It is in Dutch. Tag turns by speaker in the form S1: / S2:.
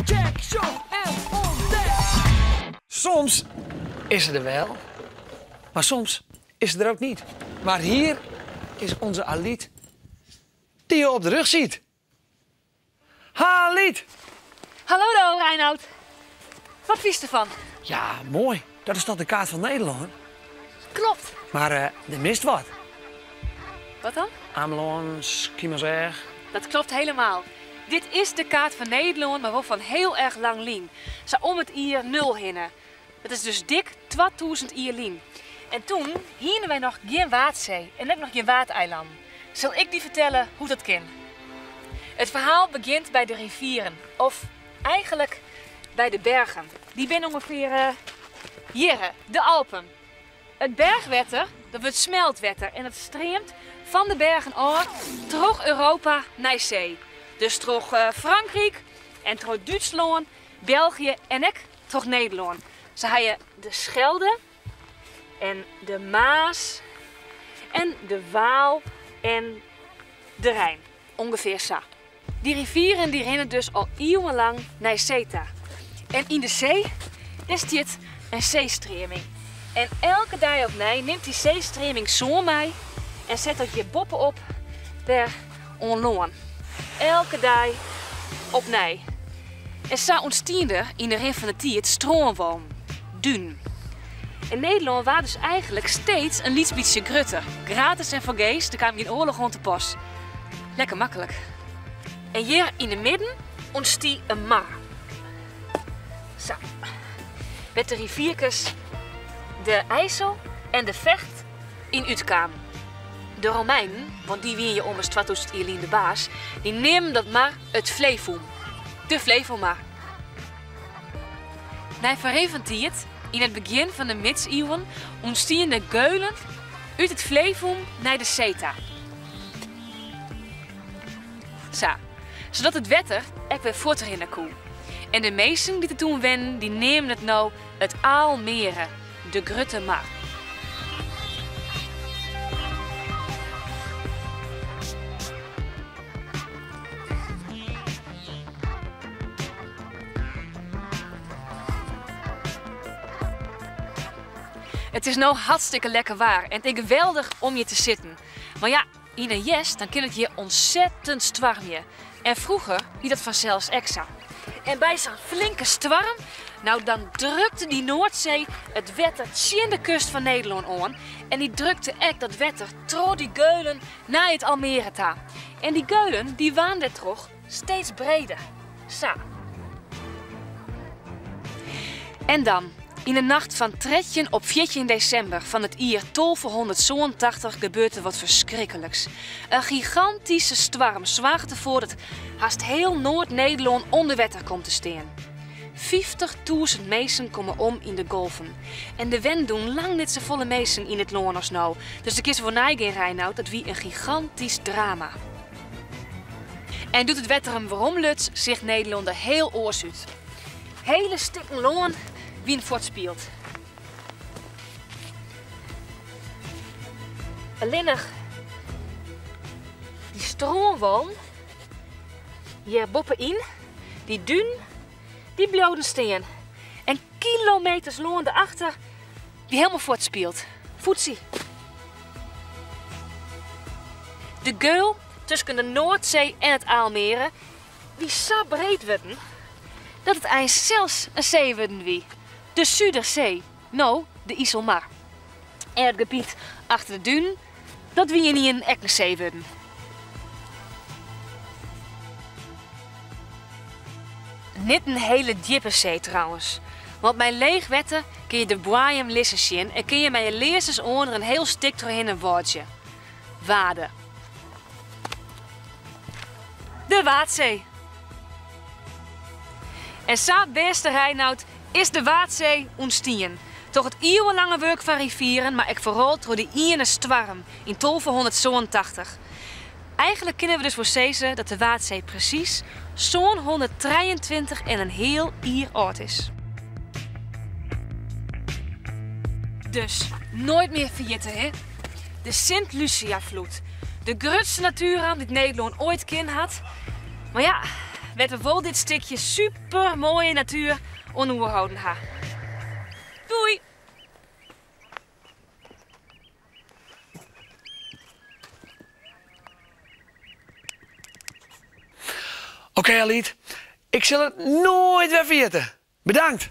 S1: Check, show en ontdek! Soms is ze er wel, maar soms is ze er ook niet. Maar hier is onze Aliet die je op de rug ziet. Ha, Aliet!
S2: Hallo Reinoud. Wat vies ervan?
S1: Ja, mooi. Dat is toch de kaart van Nederland?
S2: Klopt.
S1: Maar er mist wat.
S2: Wat dan?
S1: Amelon, Schiemerzer.
S2: Dat klopt helemaal. Dit is de kaart van Nederland, maar wel van heel erg lang lien. Zo om het jaar 0 hinnen. Dat is dus dik 2000 jaar lien. En toen hierden wij nog geen Waadzee en net nog geen Waadeiland. Zal ik die vertellen hoe dat kan? Het verhaal begint bij de rivieren, of eigenlijk bij de bergen. Die zijn ongeveer hier, de Alpen. Het bergwetter, dat wordt smeltwetter en het streamt van de bergen af terug Europa naar zee. Dus terug Frankrijk en terug Duitsland, België en ook terug Nederland. Zo heb je de Schelde en de Maas en de Waal en de Rijn. Ongeveer zo. Die rivieren die rennen dus al eeuwenlang naar zee toe. En in de zee is dit een zeestreming. En elke dag opnieuw neemt die zeestreming zo mee en zet dat je boppen op daar onloon. Elke dag opnieuw. En zo ontstond er in de rin van de tijd stroomwalm, duin. In Nederland was dus eigenlijk steeds een lietsbietje grutter. Gratis en vergees, er kwam geen oorlog rond de pas. Lekker makkelijk. En hier in de midden ontstie een mar. Zo. Met de riviertjes de IJssel en de Vecht in uitkwamen. De Romeinen, want die wien je om eens 2000 jaar de baas, die nemen dat maar het Flevoem. De Flevomar. Na verreventiert, in het begin van de middeleeuwen, ontstien de geulen uit het Flevoem naar de Seta. Zo, zodat het wetter ook weer voortrennen kon. En de meesten die er toen wennen, die nemen het nou het Aalmere, de Grutte Mar. Het is nou hartstikke lekker waar en het is geweldig om hier te zitten. Maar ja, in een jes dan kan het hier ontzettend stwarmje. En vroeger hield dat vanzelfs extra. En bij zo'n flinke stwarm, nou dan drukte die Noordzee het wetter tjin de kust van Nederland aan. En die drukte echt dat wetter tro die geulen naar het Almere toe. En die geulen die waanden toch steeds breder. Zo. En dan, in de nacht van 13 op 14 december van het jaar 1287 gebeurt er wat verschrikkelijks. Een gigantische storm zorgt ervoor dat haast heel Noord-Nederland onder water komt te staan. 50.000 mensen komen om in de golven. En de wind doen lang niet zo volle mensen in het land als nou. Dus de kist voor Nijgen Reinoud, dat wie een gigantisch drama. En doet het wetter hem waarom luts, zegt Nederland er heel oors uit. Hele stikken loon wie een voortspeelt. Alleen nog die stroomwalm hier boppenin, die duin, die bloden steen. En kilometers loon erachter die helemaal voortspeelt. Voetzie. De geul tussen de Noordzee en het Aalmere, die zo breed werden dat het eind zelfs een zee worden wie. De Zuiderzee, nou de IJsselmar. En het gebied achter de duin, dat wie je niet een echte zee worden. Niet een hele diepe zee trouwens. Want bij leeg wetten kun je de Brian lissen zien en kun je met je lezers onder een heel stuk doorheen een woordje. Wade. De Waadzee. En zo, beste Reinoud, is de Waadzee ontstien. Toch het eeuwenlange werk van rivieren, maar ik vooral door de ene storm in 1287. Eigenlijk kunnen we dus voor zeggen dat de Waadzee precies zo'n 123 en een heel jaar oud is. Dus nooit meer vergeten, hè? De Sint-Lucia-vloed. De grootste natuurramp die Nederland ooit kend had. Maar ja, werd we wel dit stukje super mooie natuur onderhouden ha. Doei!
S1: Oké, Aliet. Ik zal het nooit weer vergeten. Bedankt.